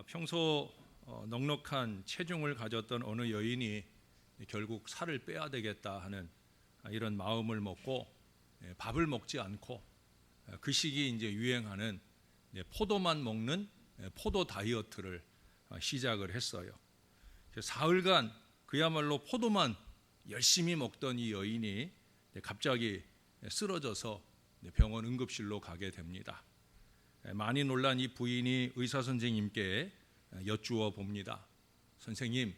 평소 넉넉한 체중을 가졌던 어느 여인이 결국 살을 빼야 되겠다 하는 이런 마음을 먹고 밥을 먹지 않고 그 시기 이제 유행하는 포도만 먹는 포도 다이어트를 시작을 했어요. 사흘간 그야말로 포도만 열심히 먹던 이 여인이 갑자기 쓰러져서 병원 응급실로 가게 됩니다. 많이 놀란 이 부인이 의사 선생님께 여쭈어 봅니다. 선생님,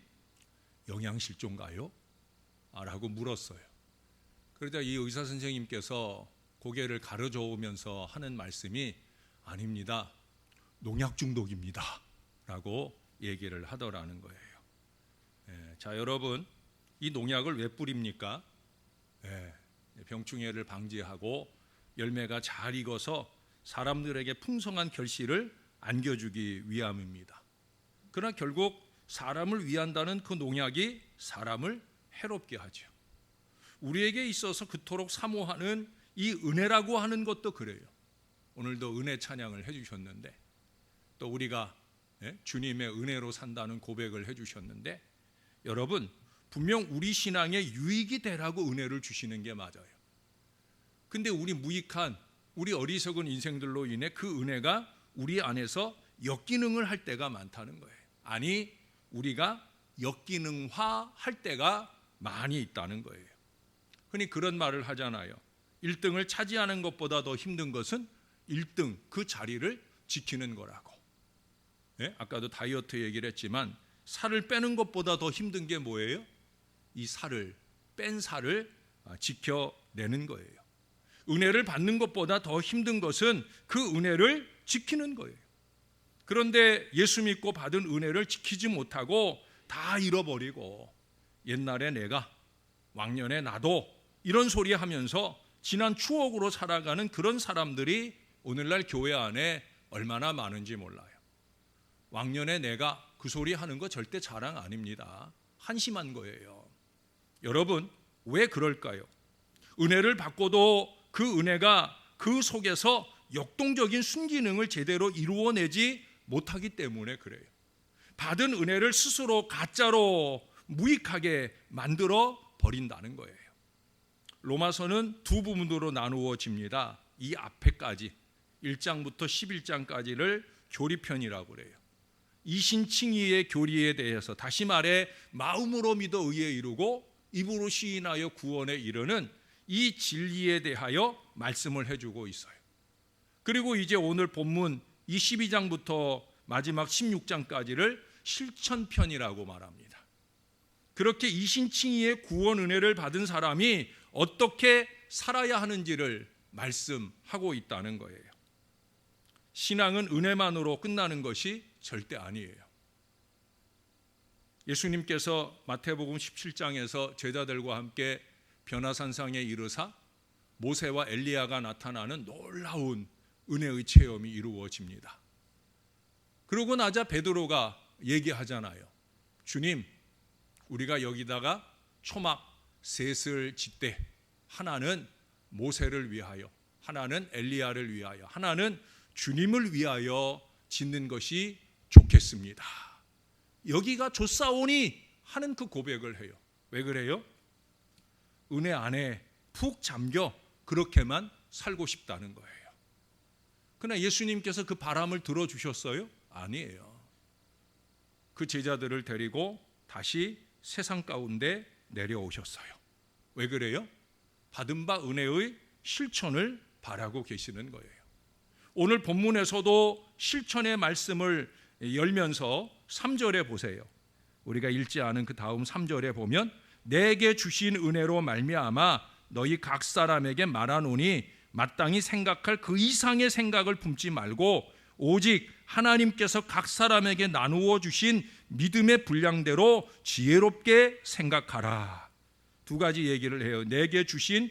영양실조인가요? 라고 물었어요. 그러자 이 의사 선생님께서 고개를 가로저으면서 하는 말씀이 아닙니다. 농약 중독입니다. 라고 얘기를 하더라는 거예요. 자, 여러분, 이 농약을 왜 뿌립니까? 병충해를 방지하고 열매가 잘 익어서 사람들에게 풍성한 결실을 안겨주기 위함입니다. 그러나 결국 사람을 위한다는 그 농약이 사람을 해롭게 하죠. 우리에게 있어서 그토록 사모하는 이 은혜라고 하는 것도 그래요. 오늘도 은혜 찬양을 해주셨는데 또 우리가 주님의 은혜로 산다는 고백을 해주셨는데 여러분, 분명 우리 신앙에 유익이 되라고 은혜를 주시는 게 맞아요. 근데 우리 무익한 우리 어리석은 인생들로 인해 그 은혜가 우리 안에서 역기능을 할 때가 많다는 거예요. 아니, 우리가 역기능화 할 때가 많이 있다는 거예요. 흔히 그런 말을 하잖아요. 1등을 차지하는 것보다 더 힘든 것은 1등 그 자리를 지키는 거라고. 아까도 다이어트 얘기를 했지만 살을 빼는 것보다 더 힘든 게 뭐예요? 이 살을 뺀 살을 지켜내는 거예요. 은혜를 받는 것보다 더 힘든 것은 그 은혜를 지키는 거예요. 그런데 예수 믿고 받은 은혜를 지키지 못하고 다 잃어버리고 옛날에 내가, 왕년에 나도 이런 소리 하면서 지난 추억으로 살아가는 그런 사람들이 오늘날 교회 안에 얼마나 많은지 몰라요. 왕년에 내가 그 소리 하는 거 절대 자랑 아닙니다. 한심한 거예요. 여러분, 왜 그럴까요? 은혜를 받고도 그 은혜가 그 속에서 역동적인 순기능을 제대로 이루어내지 못하기 때문에 그래요. 받은 은혜를 스스로 가짜로 무익하게 만들어 버린다는 거예요. 로마서는 두 부분으로 나누어집니다. 이 앞에까지 1장부터 11장까지를 교리편이라고 그래요. 이신칭의의 교리에 대해서 다시 말해 마음으로 믿어 의에 이르고 입으로 시인하여 구원에 이르는 이 진리에 대하여 말씀을 해주고 있어요. 그리고 이제 오늘 본문 이 12장부터 마지막 16장까지를 실천편이라고 말합니다. 그렇게 이신칭의의 구원 은혜를 받은 사람이 어떻게 살아야 하는지를 말씀하고 있다는 거예요. 신앙은 은혜만으로 끝나는 것이 절대 아니에요. 예수님께서 마태복음 17장에서 제자들과 함께 변화산상에 이르사 모세와 엘리야가 나타나는 놀라운 은혜의 체험이 이루어집니다. 그러고 나자 베드로가 얘기하잖아요. 주님, 우리가 여기다가 초막 셋을 짓되 하나는 모세를 위하여, 하나는 엘리야를 위하여, 하나는 주님을 위하여 짓는 것이 좋겠습니다. 여기가 좋사오니 하는 그 고백을 해요. 왜 그래요? 은혜 안에 푹 잠겨 그렇게만 살고 싶다는 거예요. 그러나 예수님께서 그 바람을 들어주셨어요? 아니에요. 그 제자들을 데리고 다시 세상 가운데 내려오셨어요. 왜 그래요? 받은 바 은혜의 실천을 바라고 계시는 거예요. 오늘 본문에서도 실천의 말씀을 열면서 3절에 보세요. 우리가 읽지 않은 그 다음 3절에 보면 내게 주신 은혜로 말미암아 너희 각 사람에게 말하노니 마땅히 생각할 그 이상의 생각을 품지 말고 오직 하나님께서 각 사람에게 나누어 주신 믿음의 분량대로 지혜롭게 생각하라. 두 가지 얘기를 해요. 내게 주신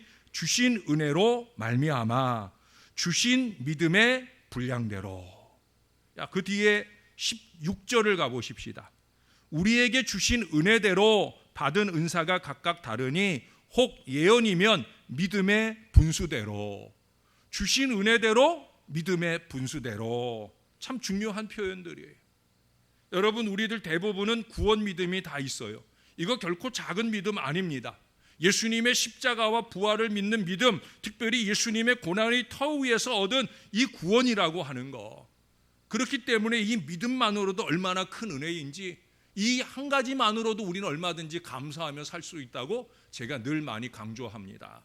은혜로 말미암아 주신 믿음의 분량대로. 그 뒤에 16절을 가보십시다. 우리에게 주신 은혜대로 받은 은사가 각각 다르니 혹 예언이면 믿음의 분수대로. 주신 은혜대로 믿음의 분수대로. 참 중요한 표현들이에요. 여러분, 우리들 대부분은 구원 믿음이 다 있어요. 이거 결코 작은 믿음 아닙니다. 예수님의 십자가와 부활을 믿는 믿음, 특별히 예수님의 고난의 터 위에서 얻은 이 구원이라고 하는 거, 그렇기 때문에 이 믿음만으로도 얼마나 큰 은혜인지, 이 한 가지만으로도 우리는 얼마든지 감사하며 살 수 있다고 제가 늘 많이 강조합니다.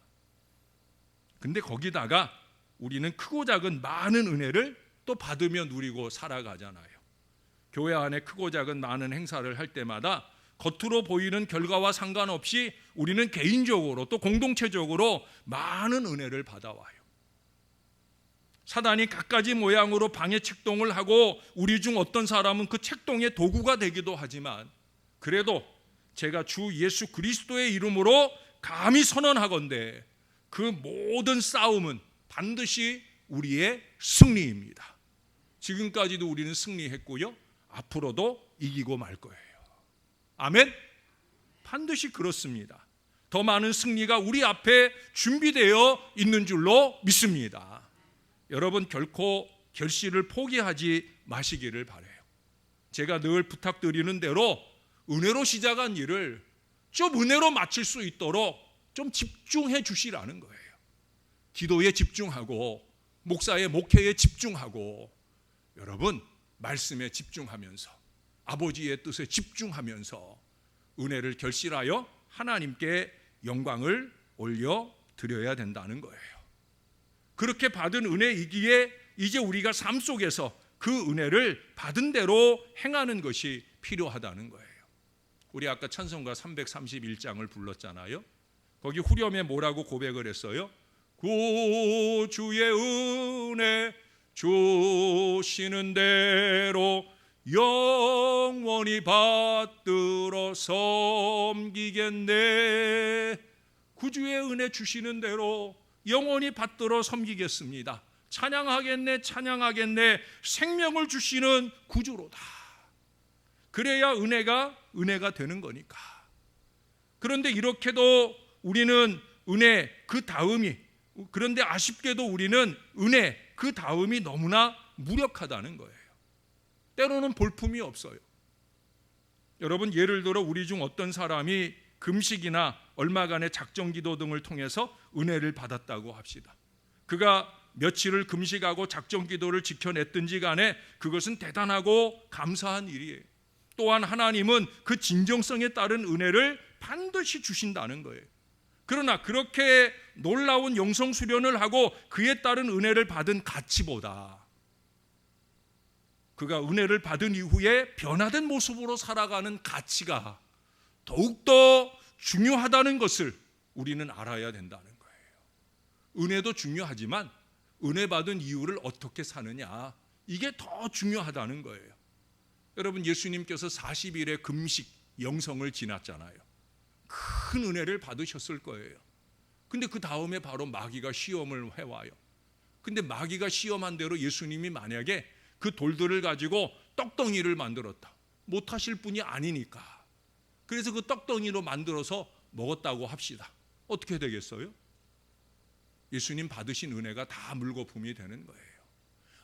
근데 거기다가 우리는 크고 작은 많은 은혜를 또 받으며 누리고 살아가잖아요. 교회 안에 크고 작은 많은 행사를 할 때마다 겉으로 보이는 결과와 상관없이 우리는 개인적으로 또 공동체적으로 많은 은혜를 받아와요. 사단이 갖가지 모양으로 방해 책동을 하고 우리 중 어떤 사람은 그 책동의 도구가 되기도 하지만, 그래도 제가 주 예수 그리스도의 이름으로 감히 선언하건대 그 모든 싸움은 반드시 우리의 승리입니다. 지금까지도 우리는 승리했고요, 앞으로도 이기고 말 거예요. 아멘? 반드시 그렇습니다. 더 많은 승리가 우리 앞에 준비되어 있는 줄로 믿습니다. 여러분, 결코 결실을 포기하지 마시기를 바라요. 제가 늘 부탁드리는 대로 은혜로 시작한 일을 좀 은혜로 마칠 수 있도록 좀 집중해 주시라는 거예요. 기도에 집중하고 목사의 목회에 집중하고, 여러분 말씀에 집중하면서 아버지의 뜻에 집중하면서 은혜를 결실하여 하나님께 영광을 올려 드려야 된다는 거예요. 그렇게 받은 은혜이기에 이제 우리가 삶 속에서 그 은혜를 받은 대로 행하는 것이 필요하다는 거예요. 우리 아까 찬송가 331장을 불렀잖아요. 거기 후렴에 뭐라고 고백을 했어요? 구주의 은혜 주시는 대로 영원히 받들어 섬기겠네. 구주의 은혜 주시는 대로 영원히 받들어 섬기겠습니다. 찬양하겠네, 찬양하겠네. 생명을 주시는 구주로다. 그래야 은혜가 되는 거니까. 그런데 이렇게도 우리는 은혜 그 다음이, 그런데 아쉽게도 우리는 은혜 그 다음이 너무나 무력하다는 거예요. 때로는 볼품이 없어요. 여러분, 예를 들어 우리 중 어떤 사람이 금식이나 얼마간의 작정기도 등을 통해서 은혜를 받았다고 합시다. 그가 며칠을 금식하고 작정기도를 지켜냈든지 간에 그것은 대단하고 감사한 일이에요. 또한 하나님은 그 진정성에 따른 은혜를 반드시 주신다는 거예요. 그러나 그렇게 놀라운 영성 수련을 하고 그에 따른 은혜를 받은 가치보다 그가 은혜를 받은 이후에 변화된 모습으로 살아가는 가치가 더욱더 중요하다는 것을 우리는 알아야 된다는 거예요. 은혜도 중요하지만 은혜 받은 이유를 어떻게 사느냐, 이게 더 중요하다는 거예요. 여러분, 예수님께서 40일의 금식 영성을 지났잖아요. 큰 은혜를 받으셨을 거예요. 근데 그 다음에 바로 마귀가 시험을 해와요. 근데 마귀가 시험한 대로 예수님이 만약에 그 돌들을 가지고 떡덩이를 만들었다, 못하실 분이 아니니까. 그래서 그 떡덩이로 만들어서 먹었다고 합시다. 어떻게 되겠어요? 예수님 받으신 은혜가 다 물거품이 되는 거예요.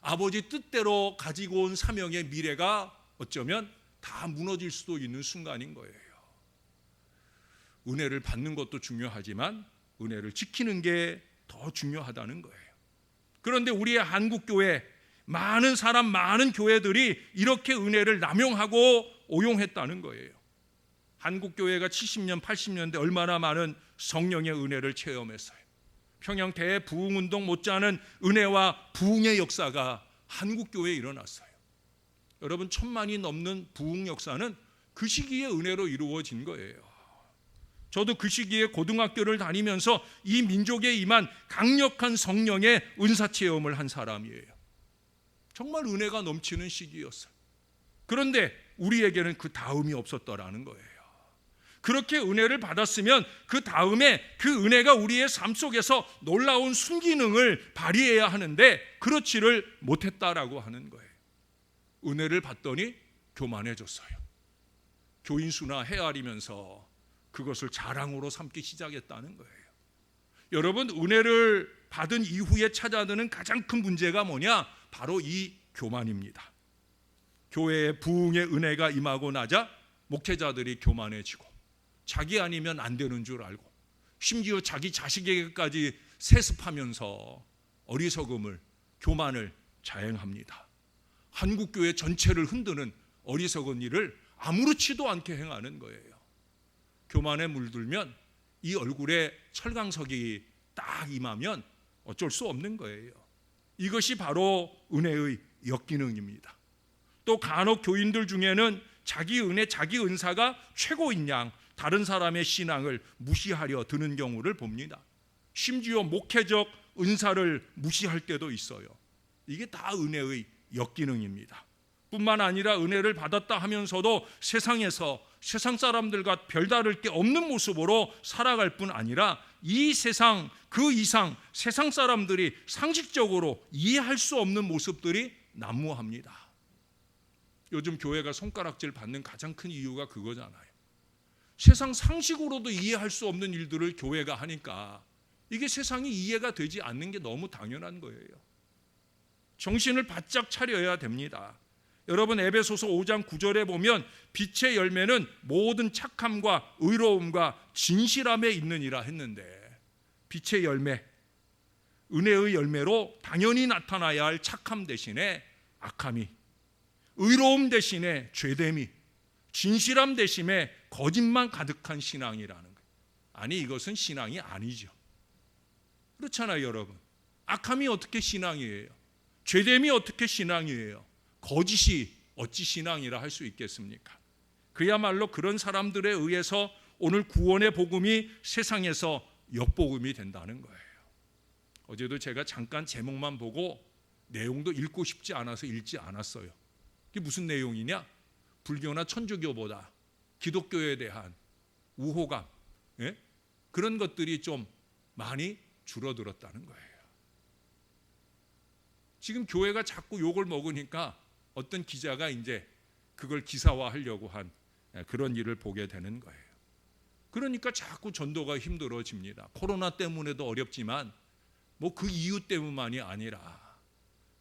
아버지 뜻대로 가지고 온 사명의 미래가 어쩌면 다 무너질 수도 있는 순간인 거예요. 은혜를 받는 것도 중요하지만 은혜를 지키는 게 더 중요하다는 거예요. 그런데 우리의 한국교회, 많은 사람, 많은 교회들이 이렇게 은혜를 남용하고 오용했다는 거예요. 한국교회가 70년, 80년대 얼마나 많은 성령의 은혜를 체험했어요. 평양 대부흥운동 못지않은 은혜와 부흥의 역사가 한국교회에 일어났어요. 여러분, 1000만이 넘는 부흥 역사는 그 시기에 은혜로 이루어진 거예요. 저도 그 시기에 고등학교를 다니면서 이 민족에 임한 강력한 성령의 은사 체험을 한 사람이에요. 정말 은혜가 넘치는 시기였어요. 그런데 우리에게는 그 다음이 없었더라는 거예요. 그렇게 은혜를 받았으면 그 다음에 그 은혜가 우리의 삶 속에서 놀라운 순기능을 발휘해야 하는데 그렇지를 못했다라고 하는 거예요. 은혜를 받더니 교만해졌어요. 교인수나 헤아리면서 그것을 자랑으로 삼기 시작했다는 거예요. 여러분, 은혜를 받은 이후에 찾아드는 가장 큰 문제가 뭐냐? 바로 이 교만입니다. 교회에 부흥의 은혜가 임하고 나자 목회자들이 교만해지고 자기 아니면 안 되는 줄 알고 심지어 자기 자식에게까지 세습하면서 어리석음을, 교만을 자행합니다. 한국교회 전체를 흔드는 어리석은 일을 아무렇지도 않게 행하는 거예요. 교만에 물들면 이 얼굴에 철강석이 딱 임하면 어쩔 수 없는 거예요. 이것이 바로 은혜의 역기능입니다. 또 간혹 교인들 중에는 자기 은혜, 자기 은사가 최고인 양 다른 사람의 신앙을 무시하려 드는 경우를 봅니다. 심지어 목회적 은사를 무시할 때도 있어요. 이게 다 은혜의 역기능입니다. 뿐만 아니라 은혜를 받았다 하면서도 세상에서 세상 사람들과 별다를 게 없는 모습으로 살아갈 뿐 아니라 이 세상 그 이상 세상 사람들이 상식적으로 이해할 수 없는 모습들이 난무합니다. 요즘 교회가 손가락질 받는 가장 큰 이유가 그거잖아요. 세상 상식으로도 이해할 수 없는 일들을 교회가 하니까 이게 세상이 이해가 되지 않는 게 너무 당연한 거예요. 정신을 바짝 차려야 됩니다. 여러분, 에베소서 5장 9절에 보면 빛의 열매는 모든 착함과 의로움과 진실함에 있느니라 했는데, 빛의 열매, 은혜의 열매로 당연히 나타나야 할 착함 대신에 악함이, 의로움 대신에 죄됨이, 진실함 대신에 거짓만 가득한 신앙이라는 거예요. 아니, 이것은 신앙이 아니죠. 그렇잖아요, 여러분. 악함이 어떻게 신앙이에요? 죄됨이 어떻게 신앙이에요? 거짓이 어찌 신앙이라 할 수 있겠습니까? 그야말로 그런 사람들에 의해서 오늘 구원의 복음이 세상에서 역복음이 된다는 거예요. 어제도 제가 잠깐 제목만 보고 내용도 읽고 싶지 않아서 읽지 않았어요. 이게 무슨 내용이냐? 불교나 천주교보다 기독교에 대한 우호감, 그런 것들이 좀 많이 줄어들었다는 거예요. 지금 교회가 자꾸 욕을 먹으니까 어떤 기자가 이제 그걸 기사화하려고 한 그런 일을 보게 되는 거예요. 그러니까 자꾸 전도가 힘들어집니다. 코로나 때문에도 어렵지만 뭐 그 이유 때문만이 아니라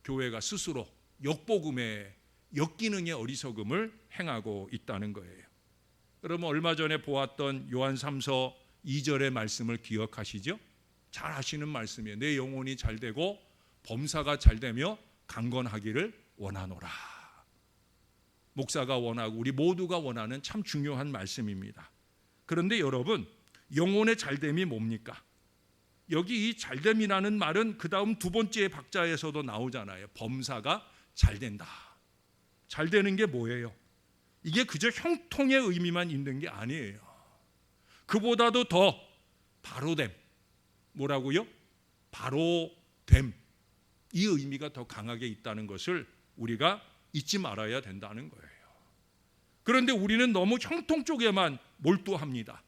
교회가 스스로 역복음의 역기능의 어리석음을 행하고 있다는 거예요. 여러분, 얼마 전에 보았던 요한 3서 2절의 말씀을 기억하시죠? 잘 아시는 말씀이에요. 내 영혼이 잘되고 범사가 잘되며 강건하기를 원하노라. 목사가 원하고 우리 모두가 원하는 참 중요한 말씀입니다. 그런데 여러분, 영혼의 잘됨이 뭡니까? 여기 이 잘됨이라는 말은 그 다음 두 번째 박자에서도 나오잖아요. 범사가 잘된다. 잘되는 게 뭐예요? 이게 그저 형통의 의미만 있는 게 아니에요. 그보다도 더 바로됨. 뭐라고요? 바로됨. 이 의미가 더 강하게 있다는 것을 우리가 잊지 말아야 된다는 거예요. 그런데 우리는 너무 형통 쪽에만 몰두합니다.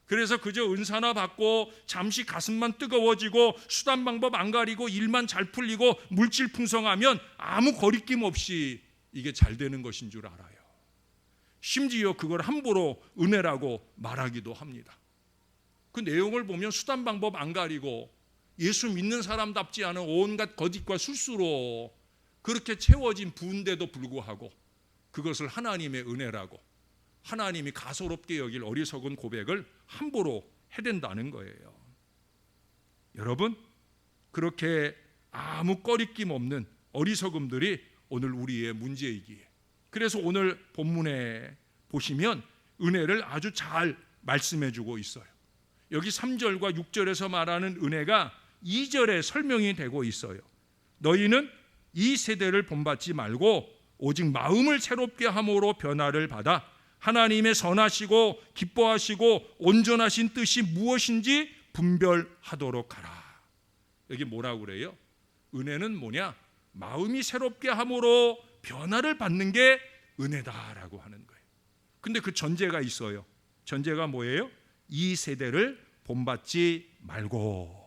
그래서 그저 은사나 받고 잠시 가슴만 뜨거워지고 수단 방법 안 가리고 일만 잘 풀리고 물질 풍성하면 아무 거리낌 없이 이게 잘 되는 것인 줄 알아요. 심지어 그걸 함부로 은혜라고 말하기도 합니다. 그 내용을 보면 수단 방법 안 가리고 예수 믿는 사람답지 않은 온갖 거짓과 술수로 그렇게 채워진 부인데도 불구하고 그것을 하나님의 은혜라고 하나님이 가소롭게 여길 어리석은 고백을 함부로 해댄다는 거예요. 여러분, 그렇게 아무 꺼리낌 없는 어리석음들이 오늘 우리의 문제이기에, 그래서 오늘 본문에 보시면 은혜를 아주 잘 말씀해 주고 있어요. 여기 3절과 6절에서 말하는 은혜가 2절에 설명이 되고 있어요. 너희는 이 세대를 본받지 말고 오직 마음을 새롭게 함으로 변화를 받아 하나님의 선하시고 기뻐하시고 온전하신 뜻이 무엇인지 분별하도록 하라. 여기 뭐라고 그래요? 은혜는 뭐냐? 마음이 새롭게 함으로 변화를 받는 게 은혜다라고 하는 거예요. 근데 그 전제가 있어요. 전제가 뭐예요? 이 세대를 본받지 말고.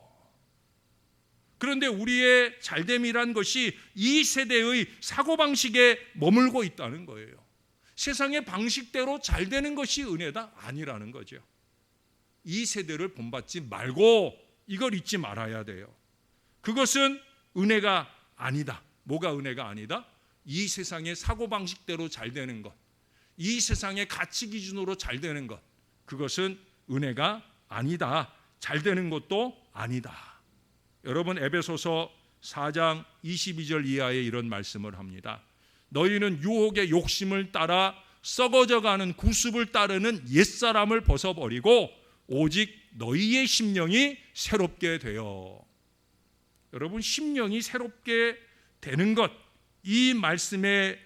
그런데 우리의 잘됨이란 것이 이 세대의 사고방식에 머물고 있다는 거예요. 세상의 방식대로 잘 되는 것이 은혜다? 아니라는 거죠. 이 세대를 본받지 말고 이걸 잊지 말아야 돼요. 그것은 은혜가 아니다. 뭐가 은혜가 아니다? 이 세상의 사고방식대로 잘 되는 것, 이 세상의 가치 기준으로 잘 되는 것, 그것은 은혜가 아니다. 잘 되는 것도 아니다. 여러분, 에베소서 4장 22절 이하에 이런 말씀을 합니다. 너희는 유혹의 욕심을 따라 썩어져가는 구습을 따르는 옛사람을 벗어버리고 오직 너희의 심령이 새롭게 되어. 여러분, 심령이 새롭게 되는 것, 이 말씀에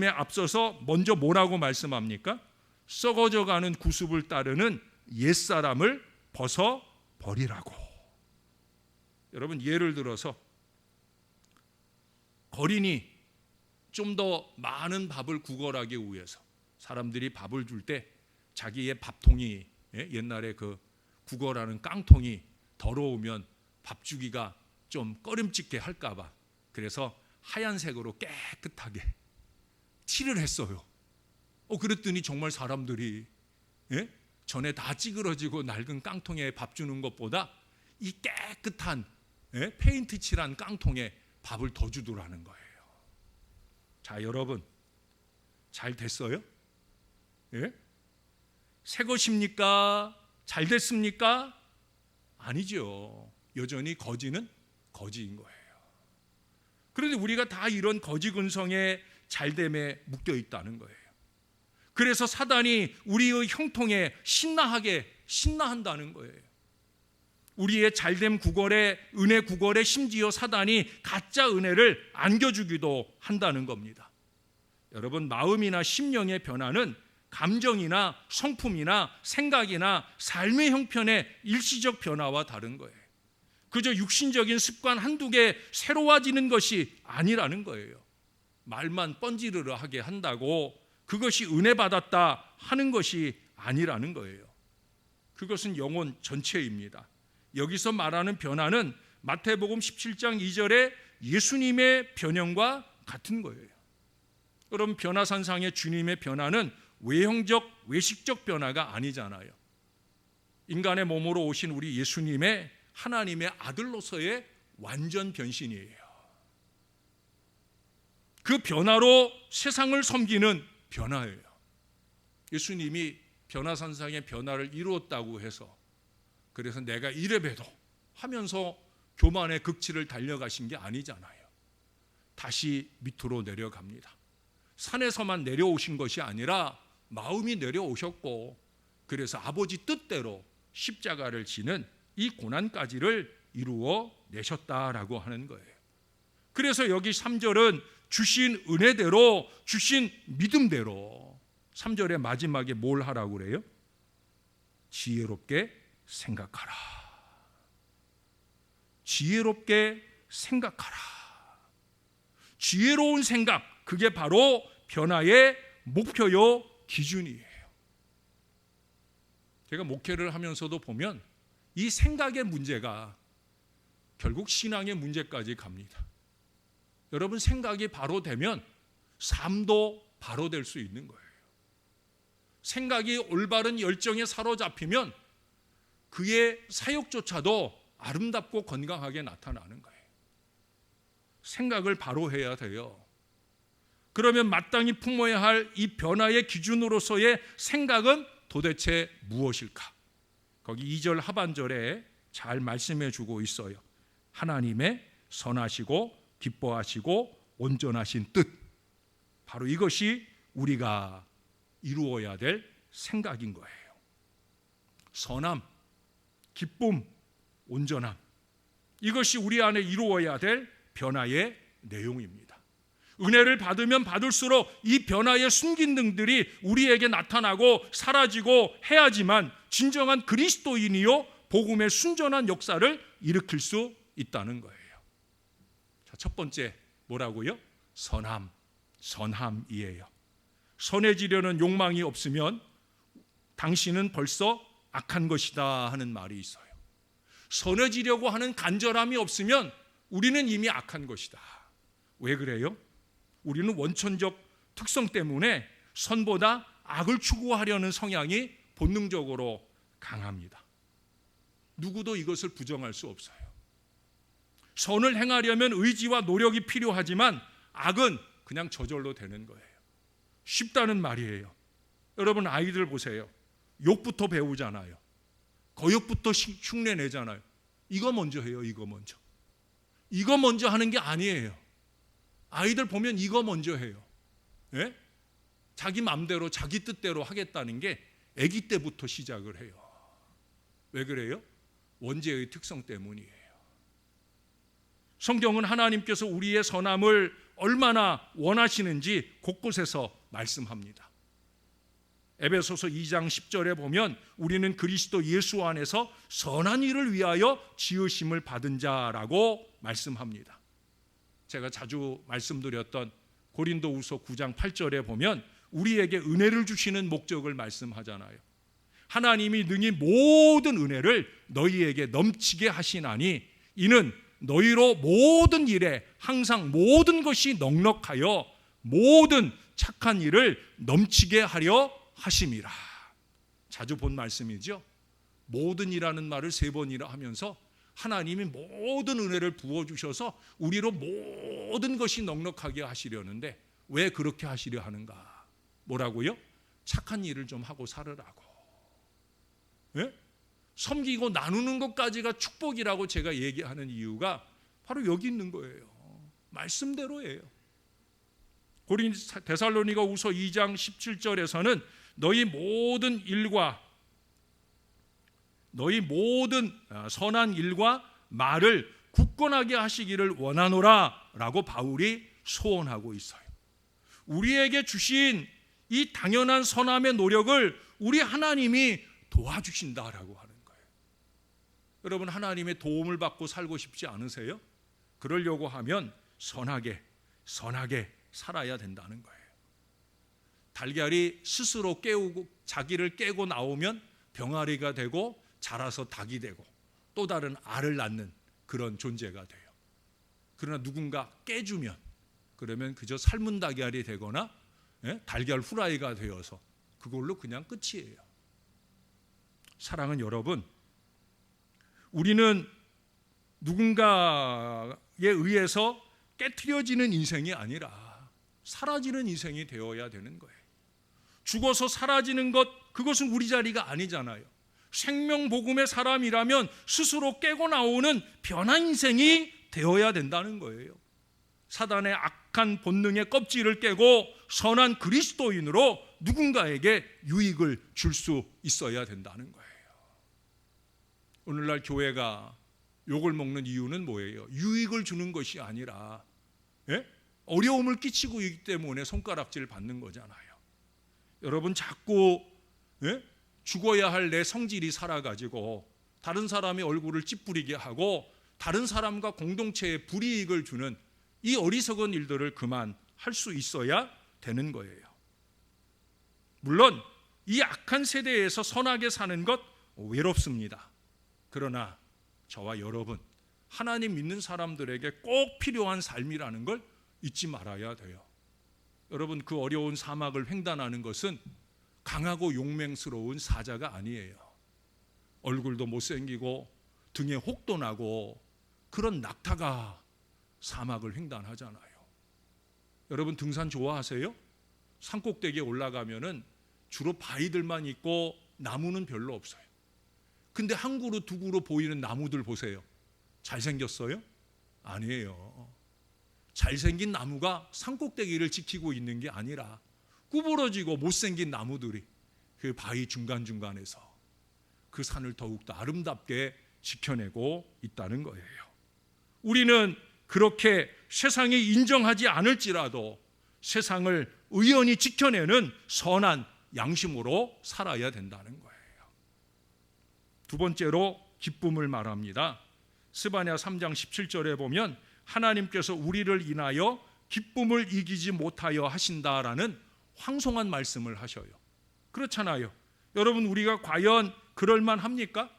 앞서서 먼저 뭐라고 말씀합니까? 썩어져가는 구습을 따르는 옛사람을 벗어버리라고. 여러분, 예를 들어서 거린이 좀 더 많은 밥을 구걸하기 위해서 사람들이 밥을 줄 때 자기의 밥통이, 옛날에 그 구걸하는 깡통이 더러우면 밥 주기가 좀 꺼림칙해 할까봐 그래서 하얀색으로 깨끗하게 칠을 했어요. 그랬더니 정말 사람들이 전에 다 찌그러지고 낡은 깡통에 밥 주는 것보다 이 깨끗한 페인트 칠한 깡통에 밥을 더 주더라는 거예요. 자, 여러분, 잘 됐어요? 새 것입니까? 잘 됐습니까? 아니죠. 여전히 거지는 거지인 거예요. 그런데 우리가 다 이런 거지 근성의 잘됨에 묶여 있다는 거예요. 그래서 사단이 우리의 형통에 신나한다는 거예요. 우리의 잘됨 구걸에, 은혜 구걸에 심지어 사단이 가짜 은혜를 안겨주기도 한다는 겁니다. 여러분, 마음이나 심령의 변화는 감정이나 성품이나 생각이나 삶의 형편의 일시적 변화와 다른 거예요. 그저 육신적인 습관 한두 개 새로워지는 것이 아니라는 거예요. 말만 뻔지르르하게 한다고 그것이 은혜 받았다 하는 것이 아니라는 거예요. 그것은 영혼 전체입니다. 여기서 말하는 변화는 마태복음 17장 2절에 예수님의 변형과 같은 거예요. 그럼 변화산상의 주님의 변화는 외형적, 외식적 변화가 아니잖아요. 인간의 몸으로 오신 우리 예수님의 하나님의 아들로서의 완전 변신이에요. 그 변화로 세상을 섬기는 변화예요. 예수님이 변화산상의 변화를 이루었다고 해서 그래서 내가 이래봬도 하면서 교만의 극치를 달려가신 게 아니잖아요. 다시 밑으로 내려갑니다. 산에서만 내려오신 것이 아니라 마음이 내려오셨고 그래서 아버지 뜻대로 십자가를 지는 이 고난까지를 이루어 내셨다라고 하는 거예요. 그래서 여기 3절은 주신 은혜대로, 주신 믿음대로 3절의 마지막에 뭘 하라고 그래요? 지혜롭게 생각하라. 지혜롭게 생각하라. 지혜로운 생각, 그게 바로 변화의 목표요 기준이에요. 제가 목회를 하면서도 보면 이 생각의 문제가 결국 신앙의 문제까지 갑니다. 여러분, 생각이 바로 되면 삶도 바로 될 수 있는 거예요. 생각이 올바른 열정에 사로잡히면 그의 사역조차도 아름답고 건강하게 나타나는 거예요. 생각을 바로 해야 돼요. 그러면 마땅히 품어야 할 이 변화의 기준으로서의 생각은 도대체 무엇일까? 거기 2절 하반절에 잘 말씀해 주고 있어요. 하나님의 선하시고 기뻐하시고 온전하신 뜻, 바로 이것이 우리가 이루어야 될 생각인 거예요. 선함, 기쁨, 온전함, 이것이 우리 안에 이루어야 될 변화의 내용입니다. 은혜를 받으면 받을수록 이 변화의 숨긴 등들이 우리에게 나타나고 사라지고 해야지만 진정한 그리스도인이요 복음의 순전한 역사를 일으킬 수 있다는 거예요. 자, 첫 번째 뭐라고요? 선함이에요. 선해지려는 욕망이 없으면 당신은 벌써 악한 것이다 하는 말이 있어요. 선해지려고 하는 간절함이 없으면 우리는 이미 악한 것이다. 왜 그래요? 우리는 원천적 특성 때문에 선보다 악을 추구하려는 성향이 본능적으로 강합니다. 누구도 이것을 부정할 수 없어요. 선을 행하려면 의지와 노력이 필요하지만 악은 그냥 저절로 되는 거예요. 쉽다는 말이에요. 여러분 아이들 보세요. 욕부터 배우잖아요. 거욕부터 흉내 내잖아요. 이거 먼저 해요. 이거 먼저 하는 게 아니에요. 아이들 보면 이거 먼저 해요. 예? 자기 마음대로 자기 뜻대로 하겠다는 게 아기 때부터 시작을 해요. 왜 그래요? 원죄의 특성 때문이에요. 성경은 하나님께서 우리의 선함을 얼마나 원하시는지 곳곳에서 말씀합니다. 에베소서 2장 10절에 보면 우리는 그리스도 예수 안에서 선한 일을 위하여 지으심을 받은 자라고 말씀합니다. 제가 자주 말씀드렸던 고린도후서 9장 8절에 보면 우리에게 은혜를 주시는 목적을 말씀하잖아요. 하나님이 능히 모든 은혜를 너희에게 넘치게 하시나니 이는 너희로 모든 일에 항상 모든 것이 넉넉하여 모든 착한 일을 넘치게 하려 하심이라. 자주 본 말씀이죠. 모든이라는 말을 3번이나 하면서 하나님이 모든 은혜를 부어주셔서 우리로 모든 것이 넉넉하게 하시려는데 왜 그렇게 하시려 하는가? 뭐라고요? 착한 일을 좀 하고 살으라고. 예? 섬기고 나누는 것까지가 축복이라고 제가 얘기하는 이유가 바로 여기 있는 거예요. 말씀대로예요. 데살로니가후서 2장 17절에서는 너희 모든 선한 일과 말을 굳건하게 하시기를 원하노라 라고 바울이 소원하고 있어요. 우리에게 주신 이 당연한 선함의 노력을 우리 하나님이 도와주신다라고 하는 거예요. 여러분 하나님의 도움을 받고 살고 싶지 않으세요? 그러려고 하면 선하게 살아야 된다는 거예요. 달걀이 스스로 자기를 깨고 나오면 병아리가 되고 자라서 닭이 되고 또 다른 알을 낳는 그런 존재가 돼요. 그러나 누군가 깨주면 그러면 그저 삶은 달걀이 되거나 달걀 후라이가 되어서 그걸로 그냥 끝이에요. 사랑하는 여러분, 우리는 누군가에 의해서 깨트려지는 인생이 아니라 사라지는 인생이 되어야 되는 거예요. 죽어서 사라지는 것, 그것은 우리 자리가 아니잖아요. 생명복음의 사람이라면 스스로 깨고 나오는 변한 인생이 되어야 된다는 거예요. 사단의 악한 본능의 껍질을 깨고 선한 그리스도인으로 누군가에게 유익을 줄 수 있어야 된다는 거예요. 오늘날 교회가 욕을 먹는 이유는 뭐예요? 유익을 주는 것이 아니라 어려움을 끼치고 있기 때문에 손가락질 받는 거잖아요. 여러분 자꾸 죽어야 할 내 성질이 살아가지고 다른 사람의 얼굴을 찌푸리게 하고 다른 사람과 공동체에 불이익을 주는 이 어리석은 일들을 그만할 수 있어야 되는 거예요. 물론 이 악한 세대에서 선하게 사는 것 외롭습니다. 그러나 저와 여러분 하나님 믿는 사람들에게 꼭 필요한 삶이라는 걸 잊지 말아야 돼요. 여러분 그 어려운 사막을 횡단하는 것은 강하고 용맹스러운 사자가 아니에요. 얼굴도 못생기고 등에 혹도 나고 그런 낙타가 사막을 횡단하잖아요. 여러분 등산 좋아하세요? 산꼭대기에 올라가면은 주로 바위들만 있고 나무는 별로 없어요. 근데 한 그루 두 그루 보이는 나무들 보세요. 잘생겼어요? 아니에요. 잘생긴 나무가 산꼭대기를 지키고 있는 게 아니라 구부러지고 못생긴 나무들이 그 바위 중간중간에서 그 산을 더욱더 아름답게 지켜내고 있다는 거예요. 우리는 그렇게 세상이 인정하지 않을지라도 세상을 의연히 지켜내는 선한 양심으로 살아야 된다는 거예요. 두 번째로 기쁨을 말합니다. 스바냐 3장 17절에 보면 하나님께서 우리를 인하여 기쁨을 이기지 못하여 하신다라는 황송한 말씀을 하셔요. 그렇잖아요. 여러분 우리가 과연 그럴만 합니까?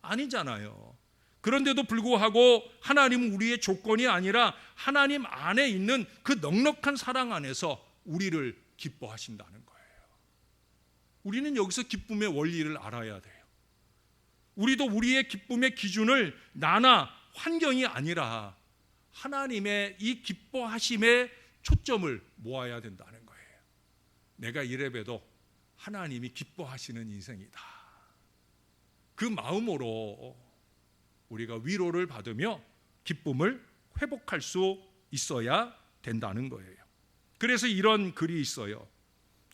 아니잖아요. 그런데도 불구하고 하나님은 우리의 조건이 아니라 하나님 안에 있는 그 넉넉한 사랑 안에서 우리를 기뻐하신다는 거예요. 우리는 여기서 기쁨의 원리를 알아야 돼요. 우리도 우리의 기쁨의 기준을 나나 환경이 아니라 하나님의 이 기뻐하심의 초점을 모아야 된다는 거예요. 내가 이래봬도 하나님이 기뻐하시는 인생이다. 그 마음으로 우리가 위로를 받으며 기쁨을 회복할 수 있어야 된다는 거예요. 그래서 이런 글이 있어요.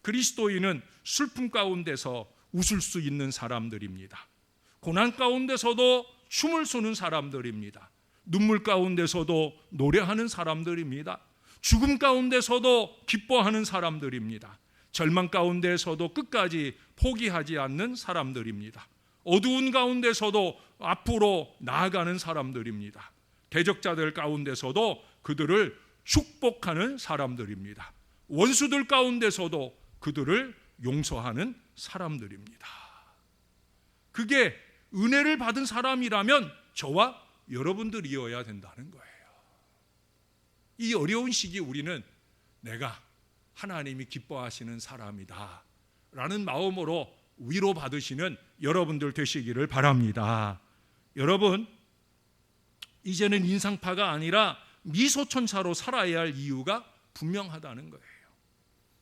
그리스도인은 슬픔 가운데서 웃을 수 있는 사람들입니다. 고난 가운데서도 춤을 추는 사람들입니다. 눈물 가운데서도 노래하는 사람들입니다. 죽음 가운데서도 기뻐하는 사람들입니다. 절망 가운데서도 끝까지 포기하지 않는 사람들입니다. 어두운 가운데서도 앞으로 나아가는 사람들입니다. 대적자들 가운데서도 그들을 축복하는 사람들입니다. 원수들 가운데서도 그들을 용서하는 사람들입니다. 그게 은혜를 받은 사람이라면 저와 여러분들이어야 된다는 거예요. 이 어려운 시기 우리는 내가 하나님이 기뻐하시는 사람이다 라는 마음으로 위로받으시는 여러분들 되시기를 바랍니다. 여러분, 이제는 인상파가 아니라 미소천사로 살아야 할 이유가 분명하다는 거예요.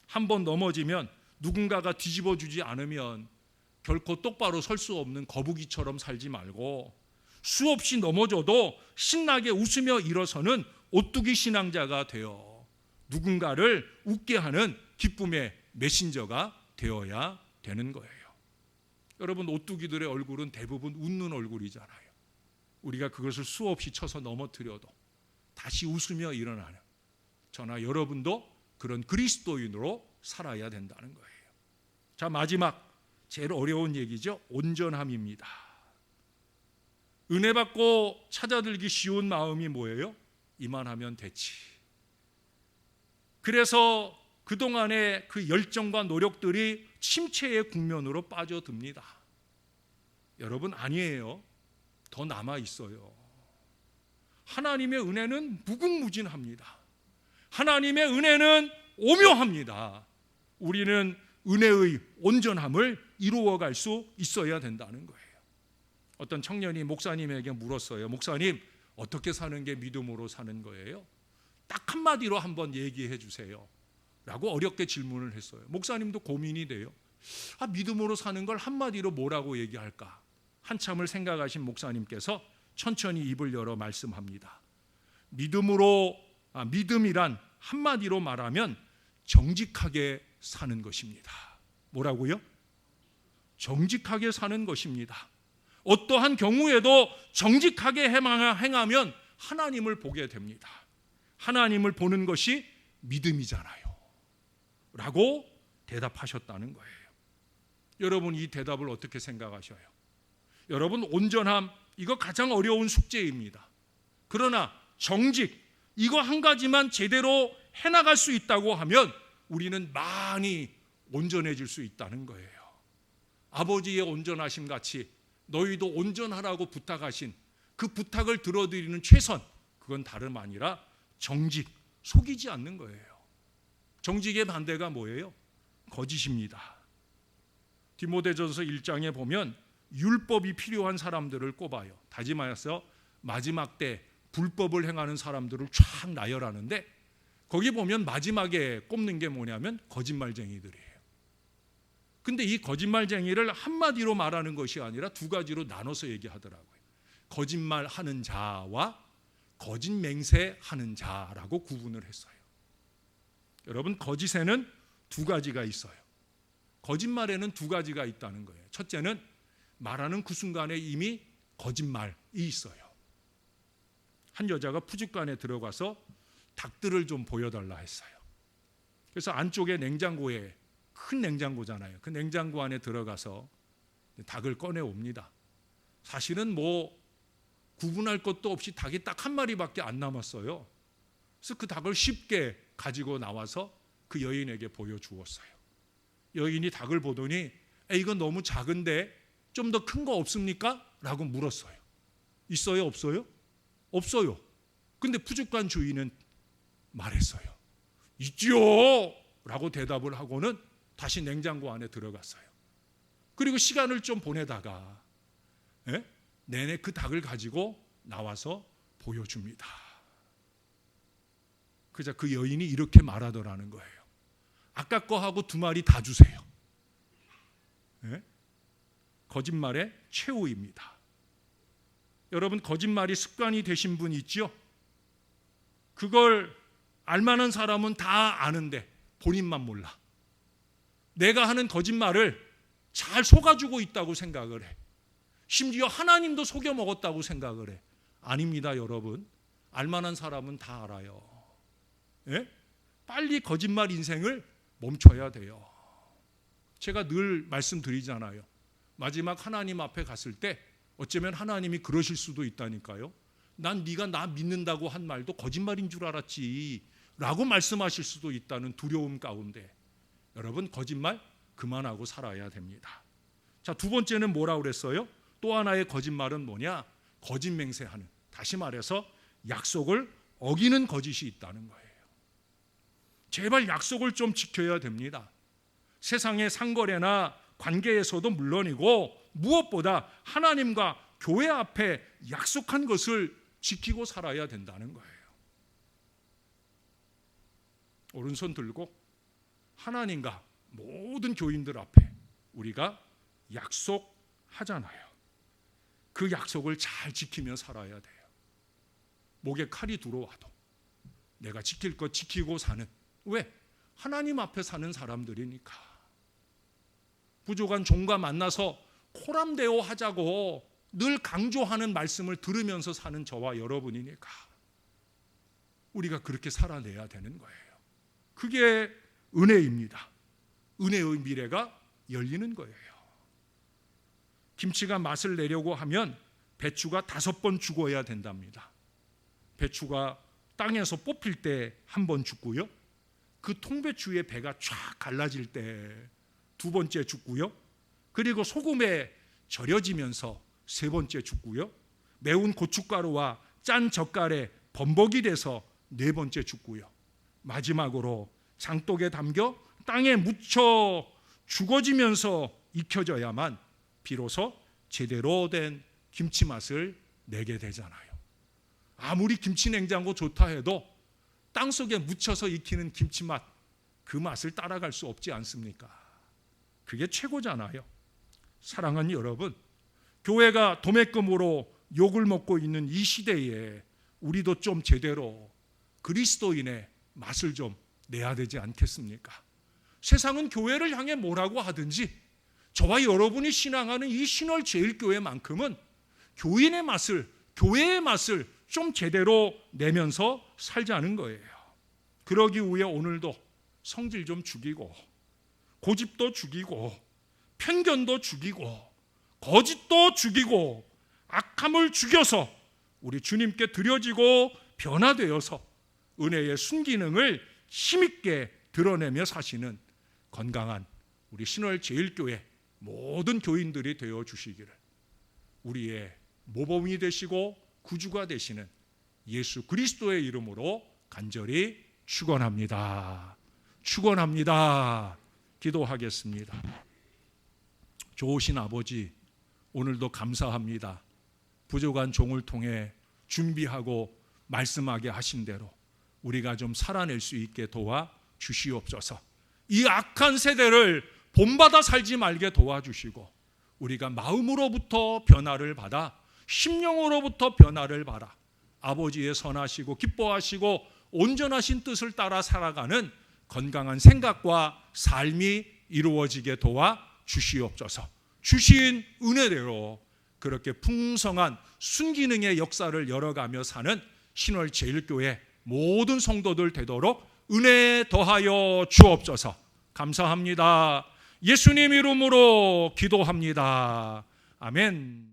한번 넘어지면 누군가가 뒤집어주지 않으면 결코 똑바로 설 수 없는 거북이처럼 살지 말고 수없이 넘어져도 신나게 웃으며 일어서는 오뚜기 신앙자가 되어 누군가를 웃게 하는 기쁨의 메신저가 되어야 되는 거예요. 여러분, 오뚜기들의 얼굴은 대부분 웃는 얼굴이잖아요. 우리가 그것을 수없이 쳐서 넘어뜨려도 다시 웃으며 일어나는 저나 여러분도 그런 그리스도인으로 살아야 된다는 거예요. 자, 마지막 제일 어려운 얘기죠. 온전함입니다. 은혜 받고 찾아들기 쉬운 마음이 뭐예요? 이만하면 됐지. 그래서 그동안의 그 열정과 노력들이 침체의 국면으로 빠져듭니다. 여러분, 아니에요. 더 남아 있어요. 하나님의 은혜는 무궁무진합니다. 하나님의 은혜는 오묘합니다. 우리는 은혜의 온전함을 이루어갈 수 있어야 된다는 거예요. 어떤 청년이 목사님에게 물었어요. 목사님, 어떻게 사는 게 믿음으로 사는 거예요? 딱 한마디로 한번 얘기해 주세요 라고 어렵게 질문을 했어요. 목사님도 고민이 돼요. 믿음으로 사는 걸 한마디로 뭐라고 얘기할까? 한참을 생각하신 목사님께서 천천히 입을 열어 말씀합니다. 믿음이란 한마디로 말하면 정직하게 사는 것입니다. 뭐라고요? 정직하게 사는 것입니다. 어떠한 경우에도 정직하게 행하면 하나님을 보게 됩니다. 하나님을 보는 것이 믿음이잖아요 라고 대답하셨다는 거예요. 여러분, 이 대답을 어떻게 생각하셔요? 여러분, 온전함, 이거 가장 어려운 숙제입니다. 그러나 정직, 이거 한 가지만 제대로 해나갈 수 있다고 하면 우리는 많이 온전해질 수 있다는 거예요. 아버지의 온전하심 같이 너희도 온전하라고 부탁하신 그 부탁을 들어드리는 최선, 그건 다름 아니라 정직, 속이지 않는 거예요. 정직의 반대가 뭐예요? 거짓입니다. 디모데전서 1장에 보면 율법이 필요한 사람들을 꼽아요. 다짐하여서 마지막 때 불법을 행하는 사람들을 쫙 나열하는데 거기 보면 마지막에 꼽는 게 뭐냐면 거짓말쟁이들이에요. 근데 이 거짓말쟁이를 한마디로 말하는 것이 아니라 두 가지로 나눠서 얘기하더라고요. 거짓말하는 자와 거짓 맹세하는 자라고 구분을 했어요. 여러분, 거짓에는 두 가지가 있어요. 거짓말에는 두 가지가 있다는 거예요. 첫째는 말하는 그 순간에 이미 거짓말이 있어요. 한 여자가 푸주간에 들어가서 닭들을 좀 보여달라 했어요. 그래서 안쪽에 냉장고에, 큰 냉장고잖아요. 그 냉장고 안에 들어가서 닭을 꺼내 옵니다. 사실은 구분할 것도 없이 닭이 딱 한 마리밖에 안 남았어요. 그래서 그 닭을 쉽게 가지고 나와서 그 여인에게 보여주었어요. 여인이 닭을 보더니 이건 너무 작은데 좀 더 큰 거 없습니까? 라고 물었어요. 있어요? 없어요? 없어요. 근데 푸주간 주인은 말했어요. 있지요! 라고 대답을 하고는 다시 냉장고 안에 들어갔어요. 그리고 시간을 좀 보내다가 내내 그 닭을 가지고 나와서 보여줍니다. 그자 그 여인이 이렇게 말하더라는 거예요. 아까 거하고 2마리 다 주세요. 네? 거짓말의 최후입니다. 여러분, 거짓말이 습관이 되신 분 있죠? 그걸 알만한 사람은 다 아는데 본인만 몰라. 내가 하는 거짓말을 잘 속아주고 있다고 생각을 해. 심지어 하나님도 속여 먹었다고 생각을 해. 아닙니다, 여러분. 알만한 사람은 다 알아요. 예? 빨리 거짓말 인생을 멈춰야 돼요. 제가 늘 말씀드리잖아요. 마지막 하나님 앞에 갔을 때 어쩌면 하나님이 그러실 수도 있다니까요. 난 네가 나 믿는다고 한 말도 거짓말인 줄 알았지 라고 말씀하실 수도 있다는 두려움 가운데 여러분, 거짓말 그만하고 살아야 됩니다. 자, 2번째는 뭐라고 그랬어요? 또 하나의 거짓말은 뭐냐? 거짓 맹세하는, 다시 말해서 약속을 어기는 거짓이 있다는 거예요. 제발 약속을 좀 지켜야 됩니다. 세상의 상거래나 관계에서도 물론이고 무엇보다 하나님과 교회 앞에 약속한 것을 지키고 살아야 된다는 거예요. 오른손 들고 하나님과 모든 교인들 앞에 우리가 약속하잖아요. 그 약속을 잘 지키며 살아야 돼요. 목에 칼이 들어와도 내가 지킬 것 지키고 사는, 왜? 하나님 앞에 사는 사람들이니까. 부족한 종과 만나서 코람대오 하자고 늘 강조하는 말씀을 들으면서 사는 저와 여러분이니까 우리가 그렇게 살아내야 되는 거예요. 그게 은혜입니다. 은혜의 미래가 열리는 거예요. 김치가 맛을 내려고 하면 배추가 5번 죽어야 된답니다. 배추가 땅에서 뽑힐 때 1번 죽고요. 그 통배추의 배가 쫙 갈라질 때 2번째 죽고요. 그리고 소금에 절여지면서 3번째 죽고요. 매운 고춧가루와 짠 젓갈에 범벅이 돼서 4번째 죽고요. 마지막으로 장독에 담겨 땅에 묻혀 죽어지면서 익혀져야만 비로소 제대로 된 김치 맛을 내게 되잖아요. 아무리 김치 냉장고 좋다 해도 땅속에 묻혀서 익히는 김치 맛, 그 맛을 따라갈 수 없지 않습니까? 그게 최고잖아요. 사랑하는 여러분, 교회가 도매금으로 욕을 먹고 있는 이 시대에 우리도 좀 제대로 그리스도인의 맛을 좀 내야 되지 않겠습니까? 세상은 교회를 향해 뭐라고 하든지 저와 여러분이 신앙하는 이 신월제일교회만큼은 교인의 맛을, 교회의 맛을 좀 제대로 내면서 살자는 거예요. 그러기 위해 오늘도 성질 좀 죽이고 고집도 죽이고 편견도 죽이고 거짓도 죽이고 악함을 죽여서 우리 주님께 드려지고 변화되어서 은혜의 순기능을 힘있게 드러내며 사시는 건강한 우리 신월제일교회 모든 교인들이 되어 주시기를 우리의 모범이 되시고 구주가 되시는 예수 그리스도의 이름으로 간절히 축원합니다. 축원합니다. 기도하겠습니다. 좋으신 아버지, 오늘도 감사합니다. 부족한 종을 통해 준비하고 말씀하게 하신 대로 우리가 좀 살아낼 수 있게 도와 주시옵소서. 이 악한 세대를 본받아 살지 말게 도와주시고 우리가 마음으로부터 변화를 받아 심령으로부터 변화를 받아 아버지의 선하시고 기뻐하시고 온전하신 뜻을 따라 살아가는 건강한 생각과 삶이 이루어지게 도와 주시옵소서. 주신 은혜대로 그렇게 풍성한 순기능의 역사를 열어가며 사는 신월제일교회 모든 성도들 되도록 은혜 더하여 주옵소서. 감사합니다. 예수님 이름으로 기도합니다. 아멘.